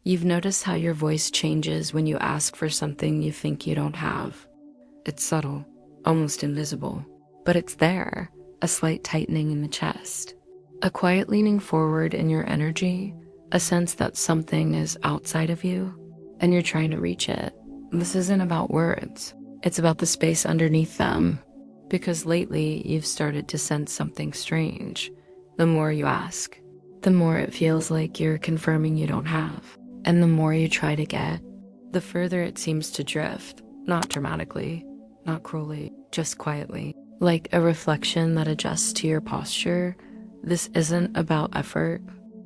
You've noticed how your voice changes when you ask for something you think you don't have. It's subtle, almost invisible, but it's there, a slight tightening in the chest, a quiet leaning forward in your energy, a sense that something is outside of you, and you're trying to reach it. This isn't about words. It's about the space underneath them, because lately you've started to sense something strange. The more you ask, the more it feels like you're confirming you don't have. And the more you try to get, the further it seems to drift, not dramatically, not cruelly, just quietly, like a reflection that adjusts to your posture. This isn't about effort.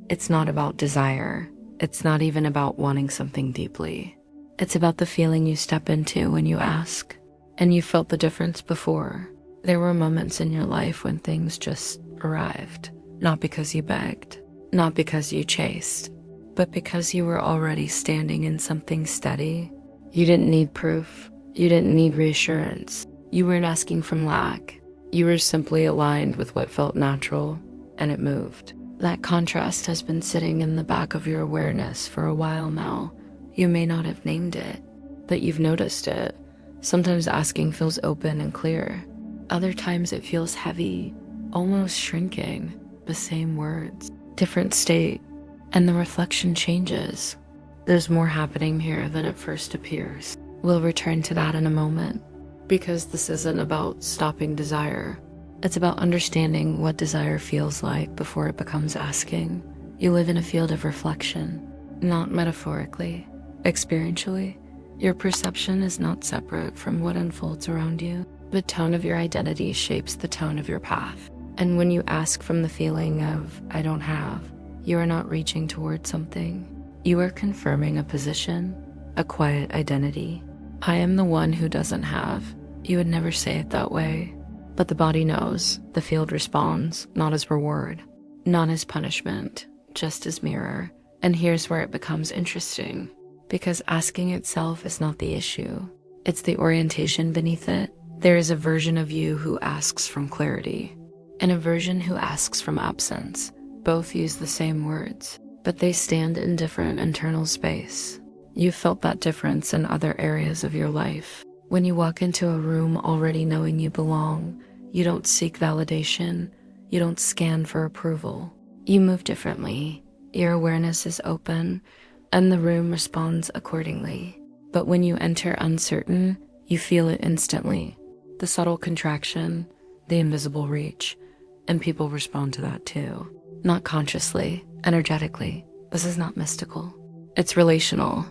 It's not about desire. It's not even about wanting something deeply. It's about the feeling you step into when you ask. And you felt the difference before. There were moments in your life when things just arrived. Not because you begged, not because you chased, but because you were already standing in something steady. You didn't need proof. You didn't need reassurance. You weren't asking from lack. You were simply aligned with what felt natural, and it moved. That contrast has been sitting in the back of your awareness for a while now. You may not have named it, but you've noticed it. Sometimes asking feels open and clear. Other times it feels heavy, almost shrinking. The same words, different state, and the reflection changes. There's more happening here than it first appears. We'll return to that in a moment, because this isn't about stopping desire. It's about understanding what desire feels like before it becomes asking. You live in a field of reflection, not metaphorically, experientially. Your perception is not separate from what unfolds around you. The tone of your identity shapes the tone of your path. And when you ask from the feeling of, I don't have, you are not reaching towards something. You are confirming a position, a quiet identity. I am the one who doesn't have. You would never say it that way. But the body knows, the field responds, not as reward, not as punishment, just as mirror. And here's where it becomes interesting, because asking itself is not the issue. It's the orientation beneath it. There is a version of you who asks from clarity, and a version who asks from absence. Both use the same words, but they stand in different internal space. You felt that difference in other areas of your life. When you walk into a room already knowing you belong, you don't seek validation, you don't scan for approval. You move differently, your awareness is open, and the room responds accordingly. But when you enter uncertain, you feel it instantly. The subtle contraction, the invisible reach, and people respond to that too. Not consciously, energetically. This is not mystical. It's relational.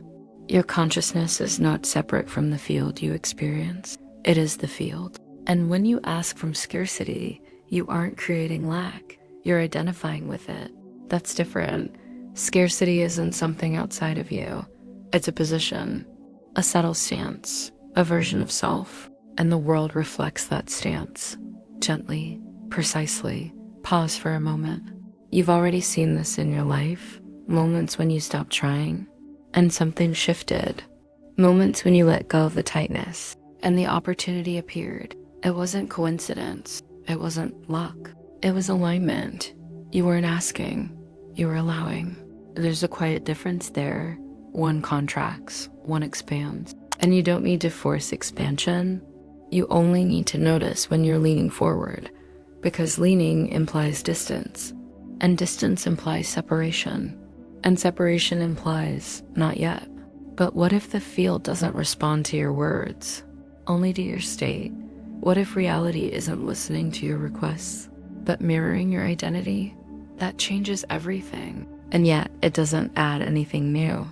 Your consciousness is not separate from the field you experience. It is the field. And when you ask from scarcity, you aren't creating lack. You're identifying with it. That's different. Scarcity isn't something outside of you. It's a position, a settled stance, a version of self. And the world reflects that stance. Gently, precisely. Pause for a moment. You've already seen this in your life. Moments when you stopped trying and something shifted. Moments when you let go of the tightness and the opportunity appeared. It wasn't coincidence. It wasn't luck. It was alignment. You weren't asking. You were allowing. There's a quiet difference there. One contracts, one expands. And you don't need to force expansion. You only need to notice when you're leaning forward, because leaning implies distance, and distance implies separation, and separation implies not yet. But what if the field doesn't respond to your words, only to your state? What if reality isn't listening to your requests, but mirroring your identity? That changes everything. And yet, it doesn't add anything new.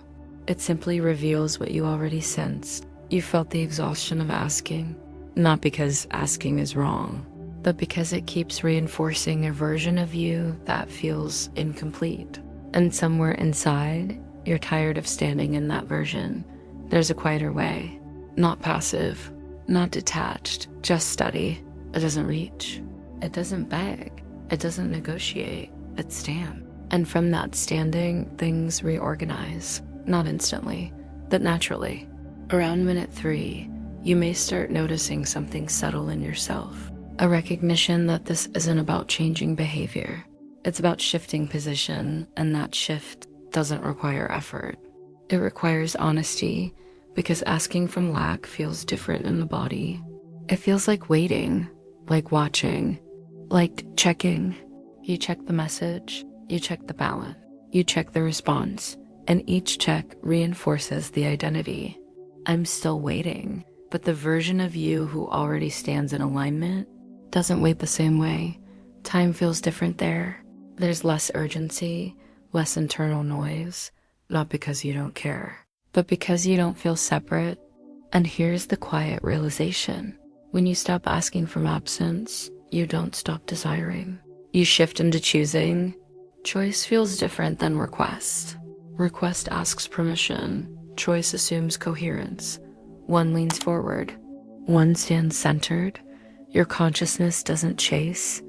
It simply reveals what you already sensed. You felt the exhaustion of asking, not because asking is wrong, but because it keeps reinforcing a version of you that feels incomplete. And somewhere inside, you're tired of standing in that version. There's a quieter way, not passive, not detached, just steady. It doesn't reach. It doesn't beg. It doesn't negotiate. It stands. And from that standing, things reorganize. Not instantly, but naturally. Around minute 3, you may start noticing something subtle in yourself. A recognition that this isn't about changing behavior. It's about shifting position, and that shift doesn't require effort. It requires honesty because asking from lack feels different in the body. It feels like waiting, like watching, like checking. You check the message, you check the balance, you check the response, and each check reinforces the identity. I'm still waiting, but the version of you who already stands in alignment doesn't wait the same way. Time feels different there. There's less urgency, less internal noise, not because you don't care, but because you don't feel separate. And here's the quiet realization. When you stop asking from absence, you don't stop desiring. You shift into choosing. Choice feels different than request. Request asks permission. Choice assumes coherence. One leans forward. One stands centered. Your consciousness doesn't chase,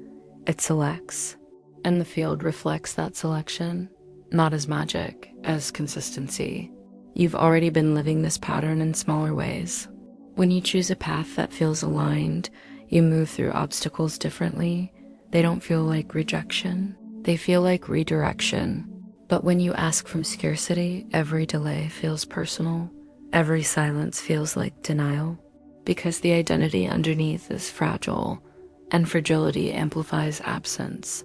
it selects. And the field reflects that selection, not as magic, as consistency. You've already been living this pattern in smaller ways. When you choose a path that feels aligned, you move through obstacles differently. They don't feel like rejection. They feel like redirection. But when you ask from scarcity, every delay feels personal. Every silence feels like denial. Because the identity underneath is fragile, and fragility amplifies absence.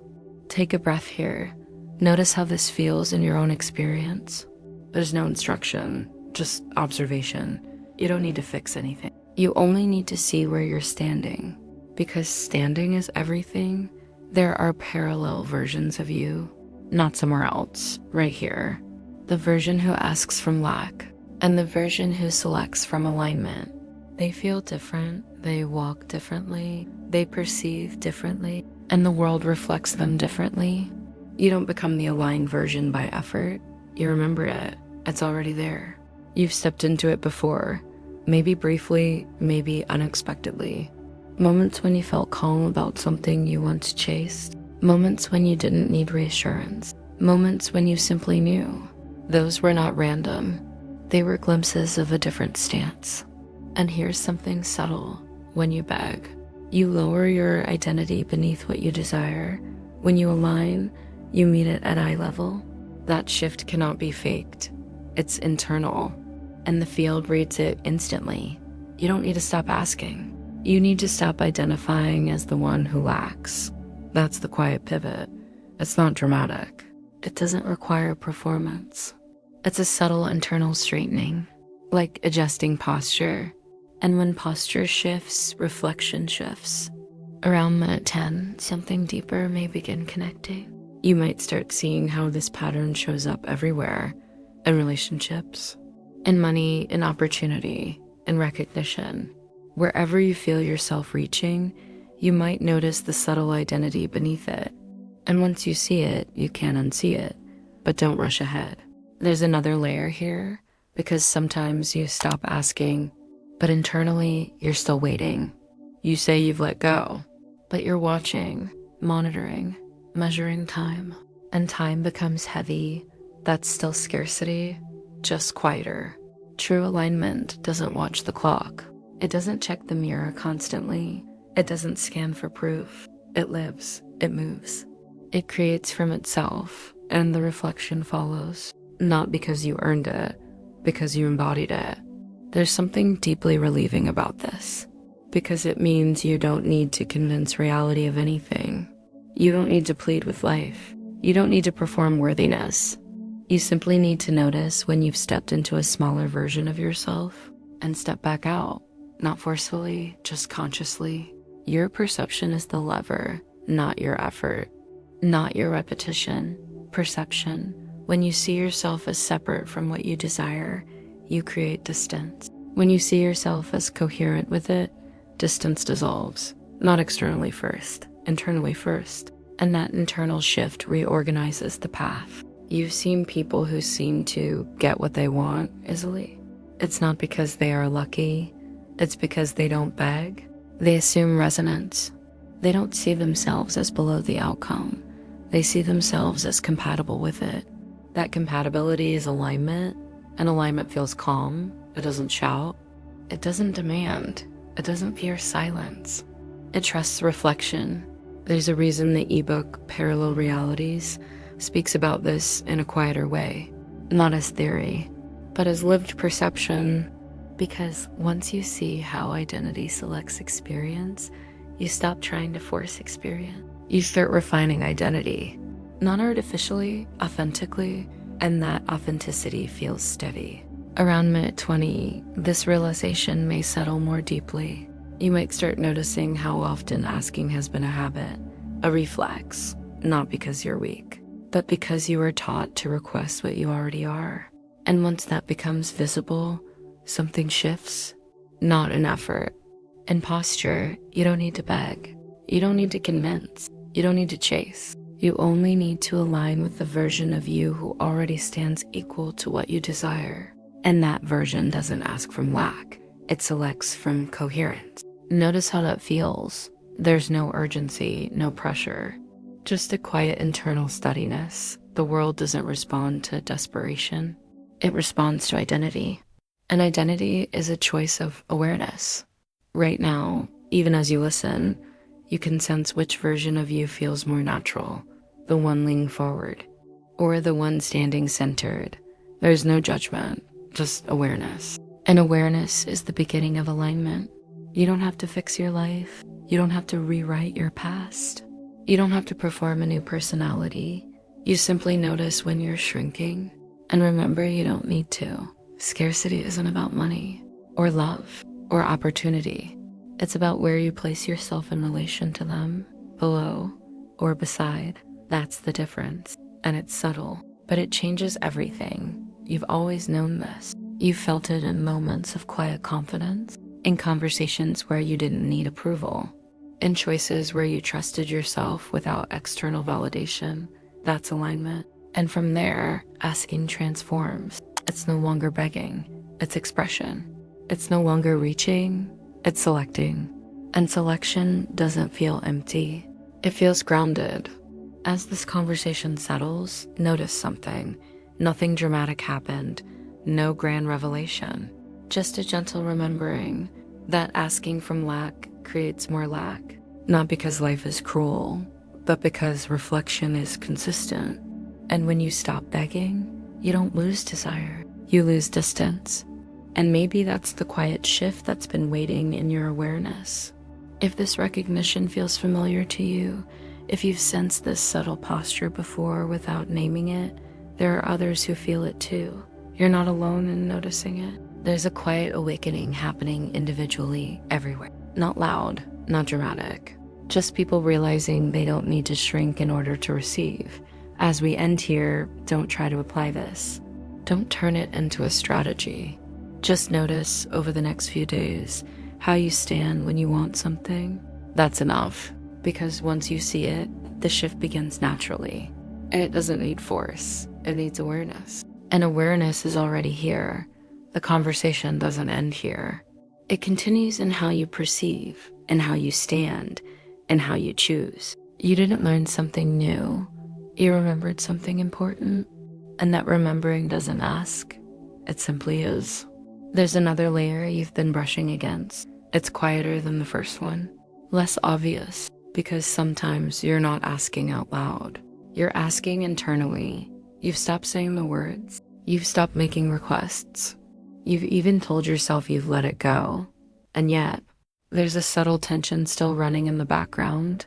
Take a breath here. Notice how this feels in your own experience. There's no instruction, just observation. You don't need to fix anything. You only need to see where you're standing. Because standing is everything, there are parallel versions of you, not somewhere else, right here. The version who asks from lack, and the version who selects from alignment. They feel different, they walk differently, they perceive differently, and the world reflects them differently. You don't become the aligned version by effort. You remember it. It's already there. You've stepped into it before, maybe briefly, maybe unexpectedly. Moments when you felt calm about something you once chased. Moments when you didn't need reassurance. Moments when you simply knew. Those were not random. They were glimpses of a different stance. And here's something subtle. When you beg, you lower your identity beneath what you desire. When you align, you meet it at eye level. That shift cannot be faked. It's internal, and the field reads it instantly. You don't need to stop asking. You need to stop identifying as the one who lacks. That's the quiet pivot. It's not dramatic. It doesn't require performance. It's a subtle internal straightening, like adjusting posture. And when posture shifts, reflection shifts. Around minute 10, something deeper may begin connecting. You might start seeing how this pattern shows up everywhere, in relationships, in money, in opportunity, in recognition. Wherever you feel yourself reaching, you might notice the subtle identity beneath it. And once you see it, you can't unsee it, but don't rush ahead. There's another layer here, because sometimes you stop asking, but internally you're still waiting. You say you've let go, but you're watching, monitoring, measuring time. And time becomes heavy. That's still scarcity, just quieter. True alignment doesn't watch the clock. It doesn't check the mirror constantly. It doesn't scan for proof. It lives, it moves. It creates from itself, and the reflection follows. Not because you earned it, because you embodied it. There's something deeply relieving about this, because it means you don't need to convince reality of anything. You don't need to plead with life. You don't need to perform worthiness. You simply need to notice when you've stepped into a smaller version of yourself and step back out, not forcefully, just consciously. Your perception is the lever, not your effort, not your repetition. Perception. When you see yourself as separate from what you desire, you create distance. When you see yourself as coherent with it, distance dissolves. Not externally first, internally first. And that internal shift reorganizes the path. You've seen people who seem to get what they want easily. It's not because they are lucky. It's because they don't beg. They assume resonance. They don't see themselves as below the outcome. They see themselves as compatible with it. That compatibility is alignment, and alignment feels calm. It doesn't shout. It doesn't demand. It doesn't fear silence. It trusts reflection. There's a reason the ebook Parallel Realities speaks about this in a quieter way, not as theory, but but as lived perception. Because once you see how identity selects experience, you stop trying to force experience. You start refining identity, not artificially, authentically, and that authenticity feels steady. Around minute 20, this realization may settle more deeply. You might start noticing how often asking has been a habit, a reflex, not because you're weak, but because you were taught to request what you already are. And once that becomes visible, something shifts. Not an effort. In posture, you don't need to beg. You don't need to convince. You don't need to chase. You only need to align with the version of you who already stands equal to what you desire. And that version doesn't ask from lack. It selects from coherence. Notice how that feels. There's no urgency, no pressure. Just a quiet internal steadiness. The world doesn't respond to desperation. It responds to identity. And identity is a choice of awareness. Right now, even as you listen, you can sense which version of you feels more natural, the one leaning forward, or the one standing centered. There's no judgment, just awareness. And awareness is the beginning of alignment. You don't have to fix your life. You don't have to rewrite your past. You don't have to perform a new personality. You simply notice when you're shrinking. And remember, you don't need to. Scarcity isn't about money, or love, or opportunity. It's about where you place yourself in relation to them, below or beside. That's the difference. And it's subtle, but it changes everything. You've always known this. You felt it in moments of quiet confidence, in conversations where you didn't need approval, in choices where you trusted yourself without external validation. That's alignment. And from there, asking transforms. It's no longer begging, it's expression. It's no longer reaching, it's selecting. And selection doesn't feel empty. It feels grounded. As this conversation settles, notice something. Nothing dramatic happened. No grand revelation. Just a gentle remembering that asking from lack creates more lack. Not because life is cruel, but because reflection is consistent. And when you stop begging, you don't lose desire. You lose distance. And maybe that's the quiet shift that's been waiting in your awareness. If this recognition feels familiar to you, if you've sensed this subtle posture before without naming it, there are others who feel it too. You're not alone in noticing it. There's a quiet awakening happening individually everywhere. Not loud, not dramatic. Just people realizing they don't need to shrink in order to receive. As we end here, don't try to apply this. Don't turn it into a strategy. Just notice over the next few days how you stand when you want something. That's enough, because once you see it, the shift begins naturally. And it doesn't need force, it needs awareness. And awareness is already here. The conversation doesn't end here. It continues in how you perceive, in how you stand, and how you choose. You didn't learn something new. You remembered something important. And that remembering doesn't ask. It simply is. There's another layer you've been brushing against. It's quieter than the first one. Less obvious, because sometimes you're not asking out loud. You're asking internally. You've stopped saying the words. You've stopped making requests. You've even told yourself you've let it go. And yet, there's a subtle tension still running in the background,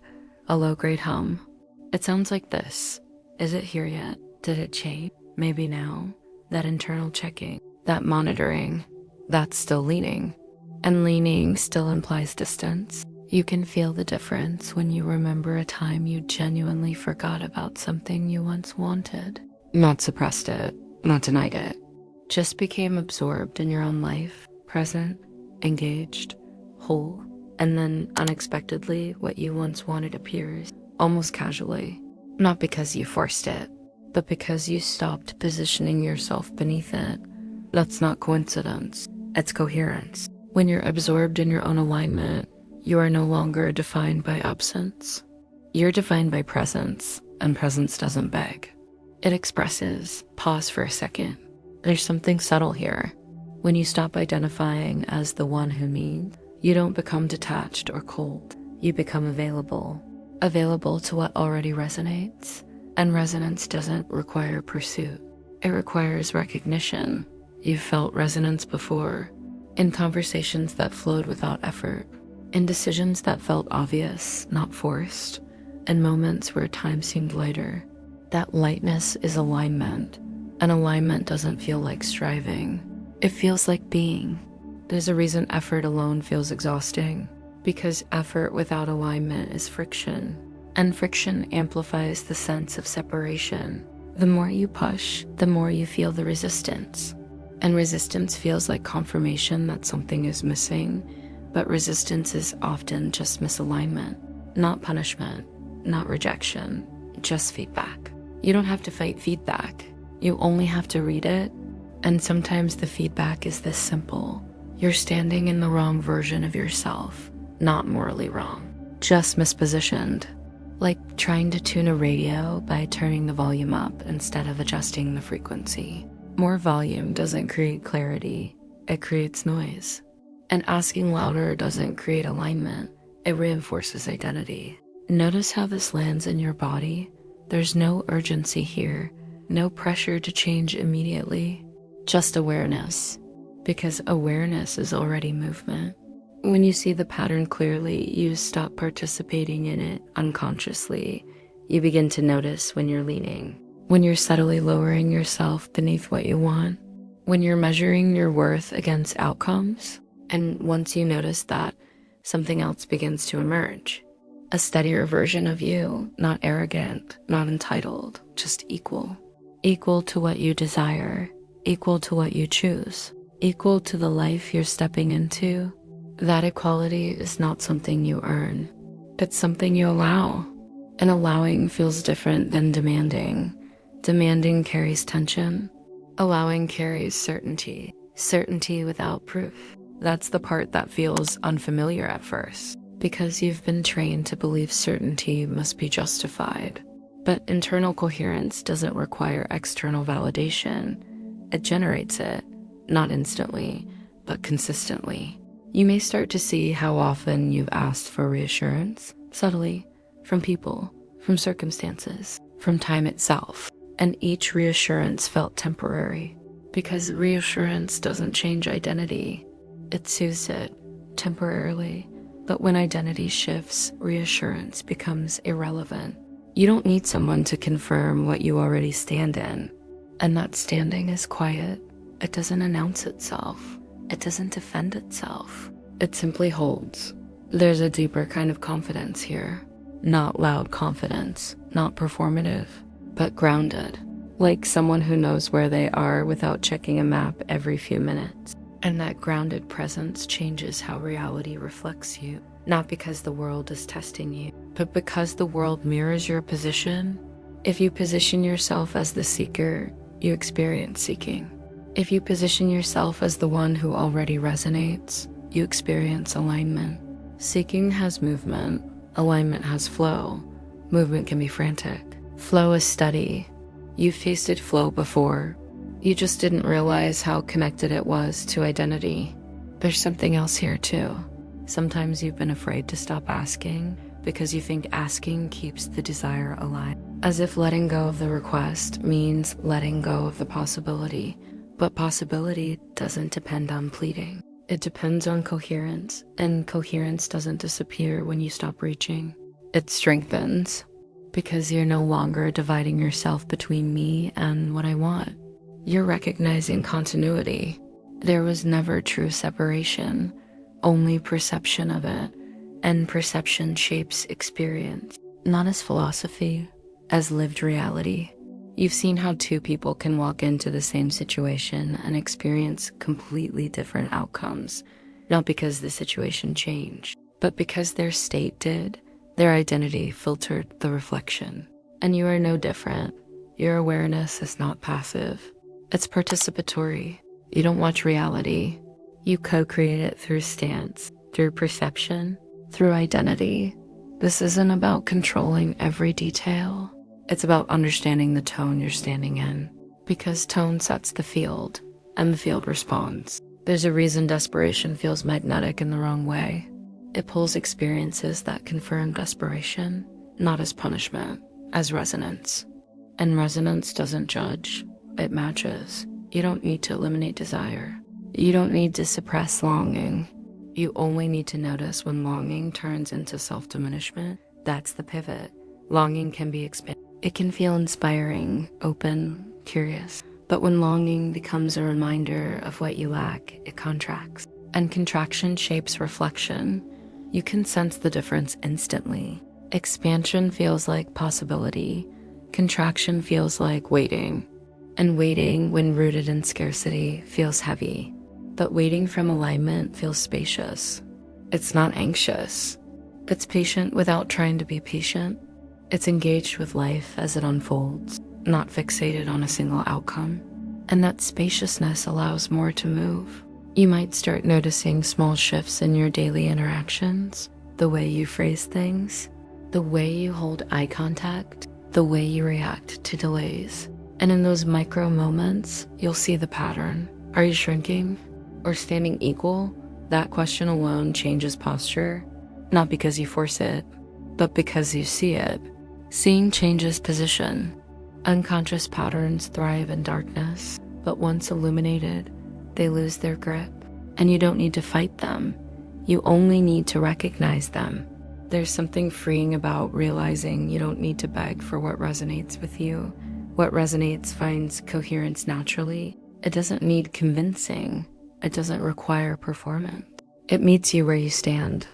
a low-grade hum. It sounds like this. Is it here yet? Did it change? Maybe now. That internal checking, that monitoring, that's still leaning. And leaning still implies distance. You can feel the difference when you remember a time you genuinely forgot about something you once wanted. Not suppressed it, not denied it. Just became absorbed in your own life, present, engaged, whole. And then unexpectedly, what you once wanted appears, almost casually. Not because you forced it, but because you stopped positioning yourself beneath it. That's not coincidence, it's coherence. When you're absorbed in your own alignment, you are no longer defined by absence. You're defined by presence, and presence doesn't beg. It expresses. Pause for a second. There's something subtle here. When you stop identifying as the one who needs, you don't become detached or cold. You become available. Available to what already resonates. And resonance doesn't require pursuit. It requires recognition. You've felt resonance before, in conversations that flowed without effort, in decisions that felt obvious, not forced, in moments where time seemed lighter. That lightness is alignment, and alignment doesn't feel like striving. It feels like being. There's a reason effort alone feels exhausting, because effort without alignment is friction, and friction amplifies the sense of separation. The more you push, the more you feel the resistance. And resistance feels like confirmation that something is missing, but resistance is often just misalignment, not punishment, not rejection, just feedback. You don't have to fight feedback. You only have to read it. And sometimes the feedback is this simple. You're standing in the wrong version of yourself, not morally wrong, just mispositioned. Like trying to tune a radio by turning the volume up instead of adjusting the frequency. More volume doesn't create clarity, it creates noise. And asking louder doesn't create alignment, it reinforces identity. Notice how this lands in your body. There's no urgency here, no pressure to change immediately, just awareness, because awareness is already movement. When you see the pattern clearly, you stop participating in it unconsciously. You begin to notice when you're leaning, when you're subtly lowering yourself beneath what you want, when you're measuring your worth against outcomes. And once you notice that, something else begins to emerge. A steadier version of you, not arrogant, not entitled, just equal. Equal to what you desire, equal to what you choose, equal to the life you're stepping into. That equality is not something you earn. It's something you allow. And allowing feels different than demanding. Demanding carries tension. Allowing carries certainty. Certainty without proof. That's the part that feels unfamiliar at first, because you've been trained to believe certainty must be justified. But internal coherence doesn't require external validation. It generates it, not instantly, but consistently. You may start to see how often you've asked for reassurance, subtly, from people, from circumstances, from time itself. And each reassurance felt temporary, because reassurance doesn't change identity. It soothes it, temporarily. But when identity shifts, reassurance becomes irrelevant. You don't need someone to confirm what you already stand in. And that standing is quiet. It doesn't announce itself. It doesn't defend itself. It simply holds. There's a deeper kind of confidence here. Not loud confidence, not performative, but grounded. Like someone who knows where they are without checking a map every few minutes. And that grounded presence changes how reality reflects you. Not because the world is testing you, but because the world mirrors your position. If you position yourself as the seeker, you experience seeking. If you position yourself as the one who already resonates, you experience alignment. Seeking has movement, alignment has flow. Movement can be frantic. Flow is steady. You've tasted flow before. You just didn't realize how connected it was to identity. There's something else here too. Sometimes you've been afraid to stop asking because you think asking keeps the desire alive. As if letting go of the request means letting go of the possibility. But possibility doesn't depend on pleading. It depends on coherence, and coherence doesn't disappear when you stop reaching. It strengthens, because you're no longer dividing yourself between me and what I want. You're recognizing continuity. There was never true separation, only perception of it, and perception shapes experience, not as philosophy, as lived reality. You've seen how two people can walk into the same situation and experience completely different outcomes, not because the situation changed, but because their state did. Their identity filtered the reflection. And you are no different. Your awareness is not passive. It's participatory. You don't watch reality. You co-create it through stance, through perception, through identity. This isn't about controlling every detail. It's about understanding the tone you're standing in, because tone sets the field, and the field responds. There's a reason desperation feels magnetic in the wrong way. It pulls experiences that confirm desperation, not as punishment, as resonance. And resonance doesn't judge, it matches. You don't need to eliminate desire. You don't need to suppress longing. You only need to notice when longing turns into self-diminishment. That's the pivot. Longing can be expanded. It can feel inspiring, open, curious. But when longing becomes a reminder of what you lack, it contracts. And contraction shapes reflection. You can sense the difference instantly. Expansion feels like possibility. Contraction feels like waiting. And waiting, when rooted in scarcity, feels heavy. But waiting from alignment feels spacious. It's not anxious. It's patient without trying to be patient. It's engaged with life as it unfolds, not fixated on a single outcome. And that spaciousness allows more to move. You might start noticing small shifts in your daily interactions, the way you phrase things, the way you hold eye contact, the way you react to delays. And in those micro moments, you'll see the pattern. Are you shrinking or standing equal? That question alone changes posture, not because you force it, but because you see it. Seeing changes position. Unconscious patterns thrive in darkness, but once illuminated, they lose their grip. And you don't need to fight them. You only need to recognize them. There's something freeing about realizing you don't need to beg for what resonates with you. What resonates finds coherence naturally. It doesn't need convincing. It doesn't require performance. It meets you where you stand.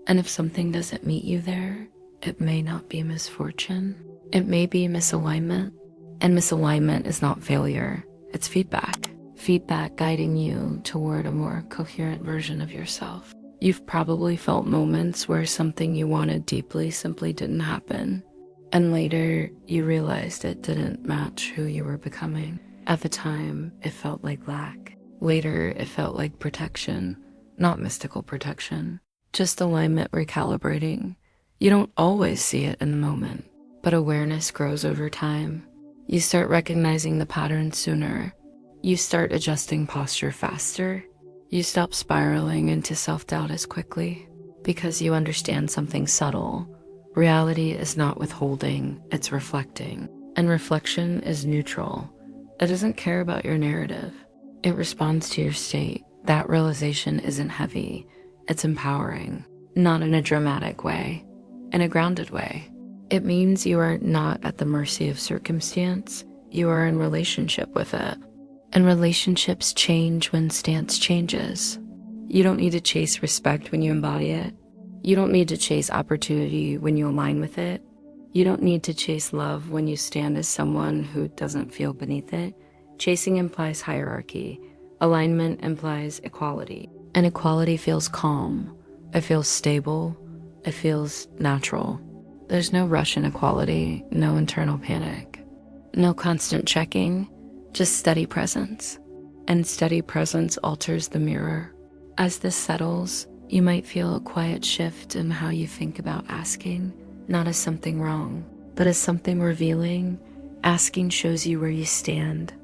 And if something doesn't meet you there, it may not be misfortune. It may be misalignment. And misalignment is not failure. It's feedback. Feedback guiding you toward a more coherent version of yourself. You've probably felt moments where something you wanted deeply simply didn't happen. And later, you realized it didn't match who you were becoming. At the time, it felt like lack. Later, it felt like protection, not mystical protection, just alignment recalibrating. You don't always see it in the moment, but awareness grows over time. You start recognizing the pattern sooner. You start adjusting posture faster. You stop spiraling into self-doubt as quickly because you understand something subtle. Reality is not withholding, it's reflecting. And reflection is neutral. It doesn't care about your narrative. It responds to your state. That realization isn't heavy. It's empowering, not in a dramatic way, in a grounded way. It means you are not at the mercy of circumstance. You are in relationship with it. And relationships change when stance changes. You don't need to chase respect when you embody it. You don't need to chase opportunity when you align with it. You don't need to chase love when you stand as someone who doesn't feel beneath it. Chasing implies hierarchy. Alignment implies equality. And equality feels calm. It feels stable. It feels natural. There's no rush in equality, no internal panic, no constant checking, just steady presence. And steady presence alters the mirror. As this settles, you might feel a quiet shift in how you think about asking, not as something wrong, but as something revealing. Asking shows you where you stand.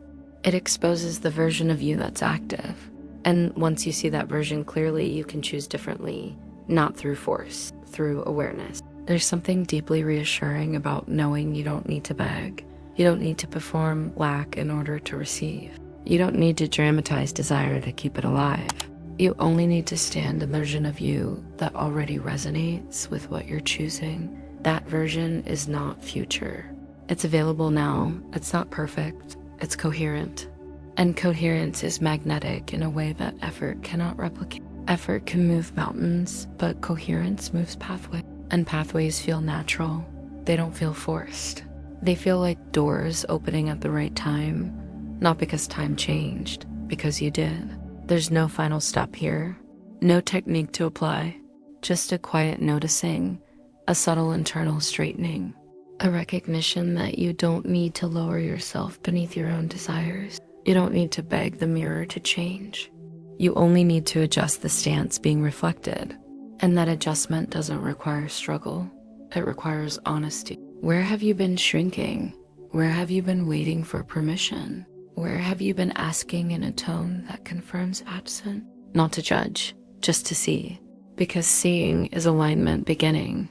It exposes the version of you that's active. And once you see that version clearly, you can choose differently, not through force, through awareness. There's something deeply reassuring about knowing you don't need to beg. You don't need to perform lack in order to receive. You don't need to dramatize desire to keep it alive. You only need to stand in the version of you that already resonates with what you're choosing. That version is not future. It's available now. It's not perfect. It's coherent. And coherence is magnetic in a way that effort cannot replicate. Effort can move mountains, but coherence moves pathways. And pathways feel natural. They don't feel forced. They feel like doors opening at the right time, not because time changed, because you did. There's no final step here, no technique to apply, just a quiet noticing, a subtle internal straightening, a recognition that you don't need to lower yourself beneath your own desires. You don't need to beg the mirror to change. You only need to adjust the stance being reflected. And that adjustment doesn't require struggle. It requires honesty. Where have you been shrinking? Where have you been waiting for permission? Where have you been asking in a tone that confirms absent? Not to judge, just to see. Because seeing is alignment beginning.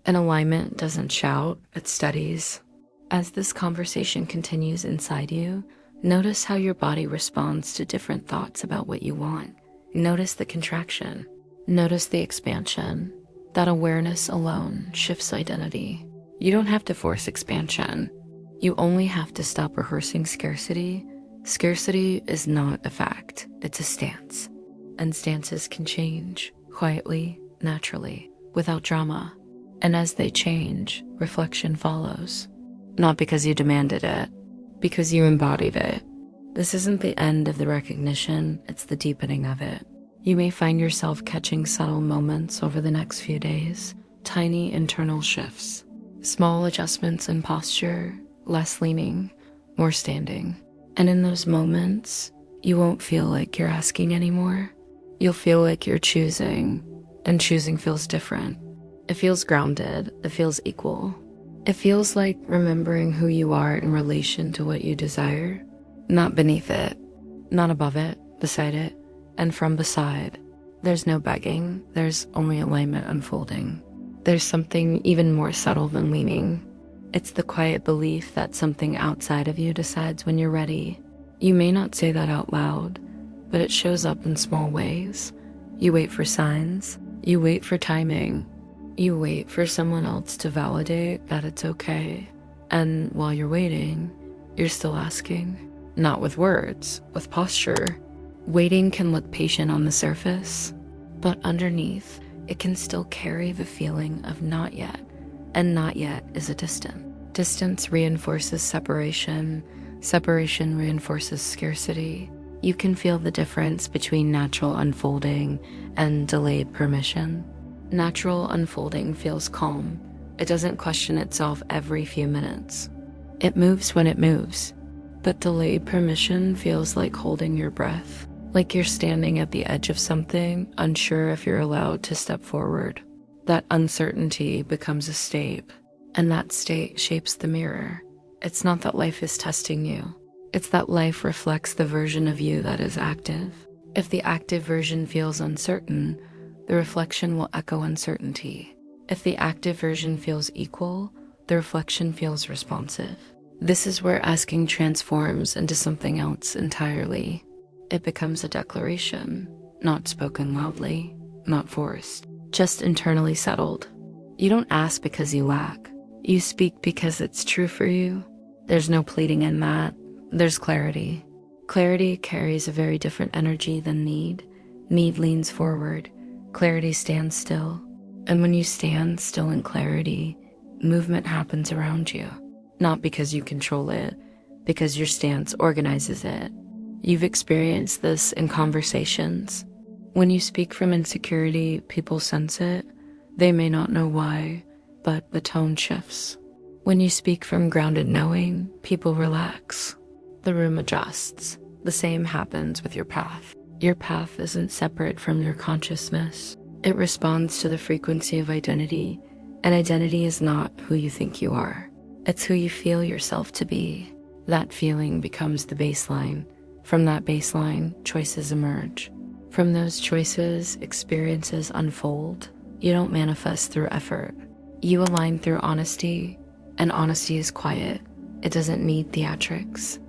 And alignment doesn't shout, it studies. As this conversation continues inside you, Notice how your body responds to different thoughts about what you want. Notice the contraction. Notice the expansion. That awareness alone shifts identity. You don't have to force expansion. You only have to stop rehearsing scarcity. Scarcity is not a fact, it's a stance. And stances can change, quietly, naturally, without drama. And as they change, reflection follows. Not because you demanded it, because you embodied it. This isn't the end of the recognition, it's the deepening of it. You may find yourself catching subtle moments over the next few days, tiny internal shifts, small adjustments in posture, less leaning, more standing. And in those moments, you won't feel like you're asking anymore. You'll feel like you're choosing, and choosing feels different. It feels grounded, it feels equal. It feels like remembering who you are in relation to what you desire, not beneath it, not above it, beside it, and from beside. There's no begging, there's only alignment unfolding. There's something even more subtle than leaning. It's the quiet belief that something outside of you decides when you're ready. You may not say that out loud, but it shows up in small ways. You wait for signs, you wait for timing, you wait for someone else to validate that it's okay. And while you're waiting, you're still asking. Not with words, with posture. Waiting can look patient on the surface, but underneath, it can still carry the feeling of not yet. And not yet is a distant. Distance reinforces separation. Separation reinforces scarcity. You can feel the difference between natural unfolding and delayed permission. Natural unfolding feels calm. It doesn't question itself every few minutes. It moves when it moves. But delayed permission feels like holding your breath, like you're standing at the edge of something, unsure if you're allowed to step forward. That uncertainty becomes a state, and that state shapes the mirror. It's not that life is testing you. It's that life reflects the version of you that is active. If the active version feels uncertain, the reflection will echo uncertainty. If the active version feels equal, the reflection feels responsive. This is where asking transforms into something else entirely. It becomes a declaration, not spoken loudly, not forced, just internally settled. You don't ask because you lack. You speak because it's true for you. There's no pleading in that. There's clarity. Clarity carries a very different energy than need. Need leans forward. Clarity stands still. And when you stand still in clarity, movement happens around you. Not because you control it, because your stance organizes it. You've experienced this in conversations. When you speak from insecurity, people sense it. They may not know why, but the tone shifts. When you speak from grounded knowing, people relax. The room adjusts. The same happens with your path. Your path isn't separate from your consciousness. It responds to the frequency of identity, and identity is not who you think you are. It's who you feel yourself to be. That feeling becomes the baseline. From that baseline, choices emerge. From those choices, experiences unfold. You don't manifest through effort. You align through honesty, and honesty is quiet. It doesn't need theatrics.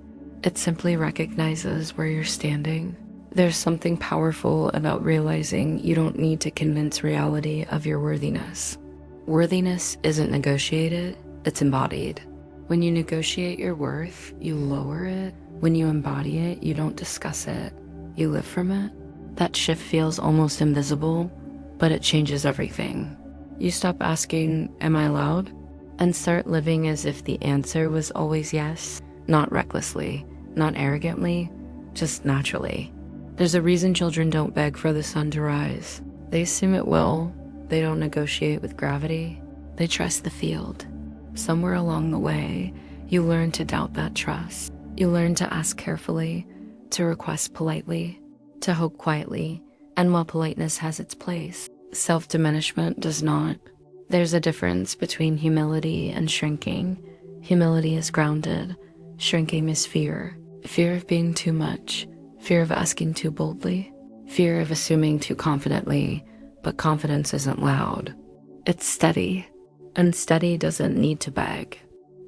It simply recognizes where you're standing. There's something powerful about realizing you don't need to convince reality of your worthiness. Worthiness isn't negotiated, it's embodied. When you negotiate your worth, you lower it. When you embody it, you don't discuss it. You live from it. That shift feels almost invisible, but it changes everything. You stop asking, am I allowed? And start living as if the answer was always yes, not recklessly, not arrogantly, just naturally. There's a reason children don't beg for the sun to rise. They assume it will. They don't negotiate with gravity. They trust the field. Somewhere along the way, you learn to doubt that trust. You learn to ask carefully, to request politely, to hope quietly, and while politeness has its place, self-diminishment does not. There's a difference between humility and shrinking. Humility is grounded. Shrinking is fear. Fear of being too much. Fear of asking too boldly. Fear of assuming too confidently. But confidence isn't loud. It's steady. And steady doesn't need to beg.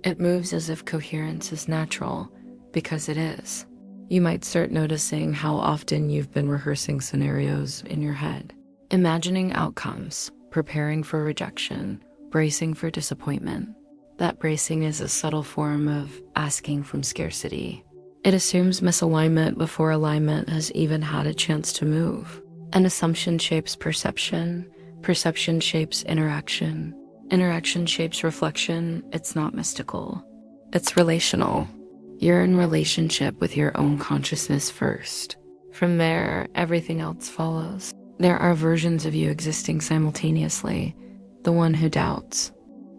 It moves as if coherence is natural. because it is. You might start noticing how often you've been rehearsing scenarios in your head, imagining outcomes, preparing for rejection, bracing for disappointment. That bracing is a subtle form of asking from scarcity. It assumes misalignment before alignment has even had a chance to move. An assumption shapes perception. Perception shapes interaction. Interaction shapes reflection. It's not mystical. It's relational. You're in relationship with your own consciousness first. From there, everything else follows. There are versions of you existing simultaneously. The one who doubts,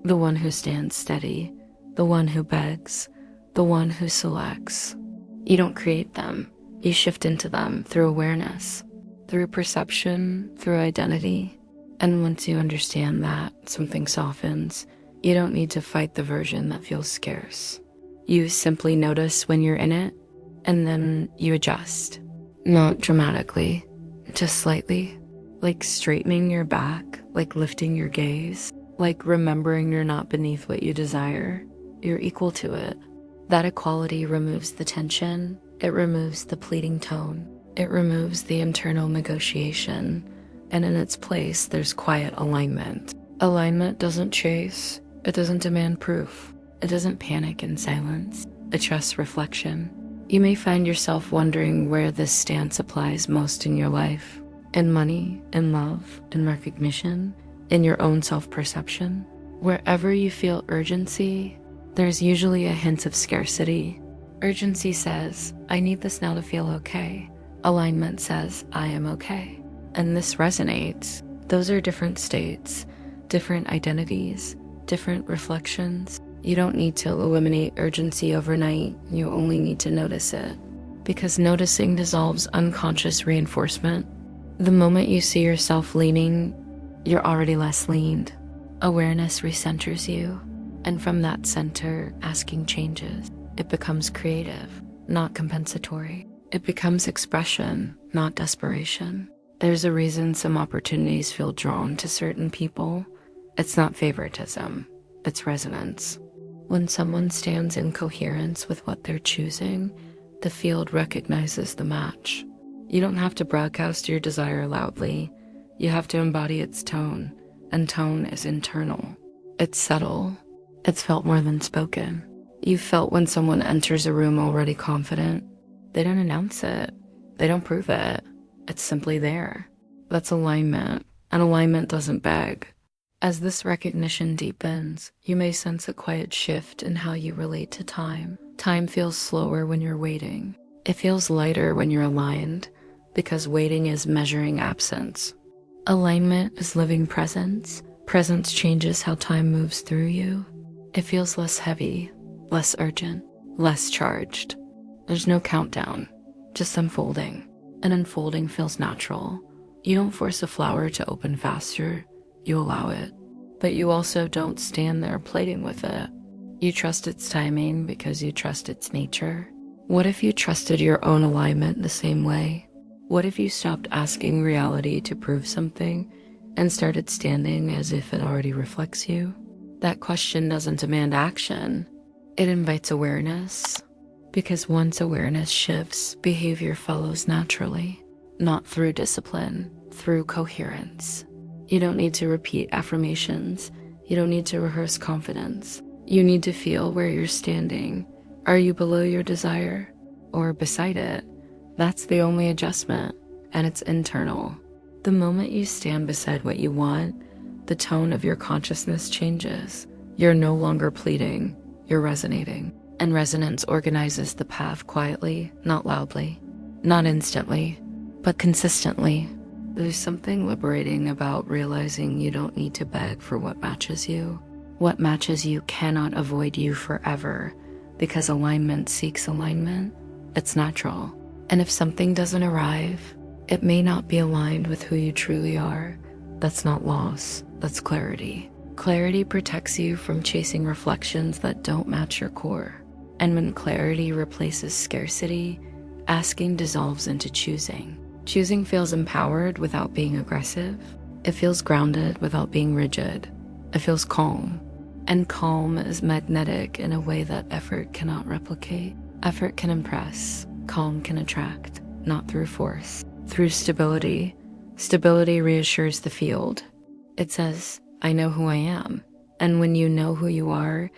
the one who stands steady, the one who begs, the one who selects. You don't create them. You shift into them through awareness, through perception, through identity. And once you understand that, something softens. You don't need to fight the version that feels scarce. You simply notice when you're in it, and then you adjust. Not dramatically, just slightly. Like straightening your back, like lifting your gaze, like remembering you're not beneath what you desire. You're equal to it. That equality removes the tension. It removes the pleading tone. It removes the internal negotiation. And in its place, there's quiet alignment. Alignment doesn't chase. It doesn't demand proof. It doesn't panic in silence. It trusts reflection. You may find yourself wondering where this stance applies most in your life. In money, in love, in recognition, in your own self-perception. Wherever you feel urgency, there's usually a hint of scarcity. Urgency says, I need this now to feel okay. Alignment says, I am okay. And this resonates. Those are different states, different identities, different reflections. You don't need to eliminate urgency overnight. You only need to notice it. Because noticing dissolves unconscious reinforcement. The moment you see yourself leaning, you're already less leaned. Awareness recenters you. And from that center, asking changes. It becomes creative, not compensatory. It becomes expression, not desperation. There's a reason some opportunities feel drawn to certain people. It's not favoritism, it's resonance. When someone stands in coherence with what they're choosing, the field recognizes the match. You don't have to broadcast your desire loudly. You have to embody its tone, and tone is internal. It's subtle. It's felt more than spoken. You felt when someone enters a room already confident. They don't announce it. They don't prove it. It's simply there. That's alignment, and alignment doesn't beg. As this recognition deepens, you may sense a quiet shift in how you relate to time. Time feels slower when you're waiting. It feels lighter when you're aligned, because waiting is measuring absence. Alignment is living presence. Presence changes how time moves through you. It feels less heavy, less urgent, less charged. There's no countdown, just unfolding. And unfolding feels natural. You don't force a flower to open faster, you allow it. But you also don't stand there plating with it. You trust its timing because you trust its nature. What if you trusted your own alignment the same way? What if you stopped asking reality to prove something and started standing as if it already reflects you? That question doesn't demand action. It invites awareness. Because once awareness shifts, behavior follows naturally. Not through discipline, through coherence. You don't need to repeat affirmations. You don't need to rehearse confidence. You need to feel where you're standing. Are you below your desire or beside it? That's the only adjustment, and it's internal. The moment you stand beside what you want, the tone of your consciousness changes. You're no longer pleading, you're resonating. And resonance organizes the path quietly, not loudly, not instantly, but consistently. There's something liberating about realizing you don't need to beg for what matches you. What matches you cannot avoid you forever, because alignment seeks alignment. It's natural. And if something doesn't arrive, it may not be aligned with who you truly are. That's not loss, that's clarity. Clarity protects you from chasing reflections that don't match your core. And when clarity replaces scarcity, asking dissolves into choosing. Choosing feels empowered without being aggressive. It feels grounded without being rigid. It feels calm. And calm is magnetic in a way that effort cannot replicate. Effort can impress, calm can attract, not through force, through stability. Stability reassures the field. It says, I know who I am. And when you know who you are,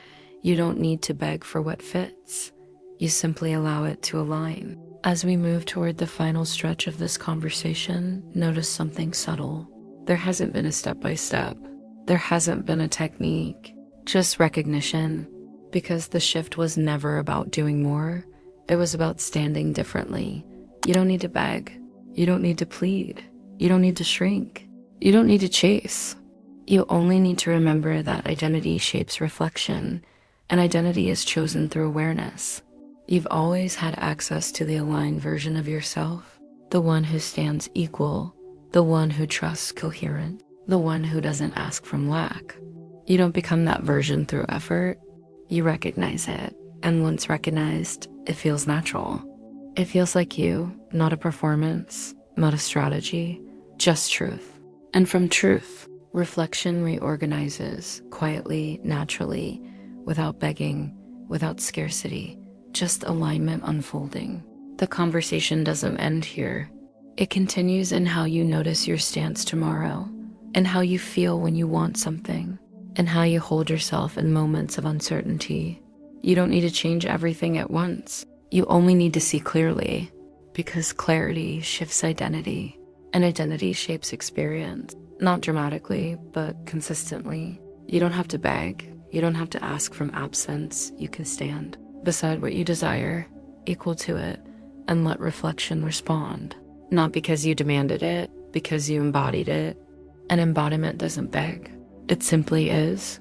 you don't need to beg for what fits. You simply allow it to align. As we move toward the final stretch of this conversation, notice something subtle. There hasn't been a step-by-step. There hasn't been a technique, just recognition. Because the shift was never about doing more. It was about standing differently. You don't need to beg. You don't need to plead. You don't need to shrink. You don't need to chase. You only need to remember that identity shapes reflection, and identity is chosen through awareness. You've always had access to the aligned version of yourself, the one who stands equal, the one who trusts coherent, the one who doesn't ask from lack. You don't become that version through effort. You recognize it, and once recognized, it feels natural. It feels like you, not a performance, not a strategy, just truth. And from truth, reflection reorganizes quietly, naturally, without begging, without scarcity, just alignment unfolding. The conversation doesn't end here. It continues in how you notice your stance tomorrow, and how you feel when you want something, and how you hold yourself in moments of uncertainty. You don't need to change everything at once. You only need to see clearly, because clarity shifts identity, and identity shapes experience. Not dramatically, but consistently. You don't have to beg. You don't have to ask from absence. You can stand beside what you desire, equal to it, and let reflection respond. Not because you demanded it, because you embodied it. An embodiment doesn't beg. It simply is,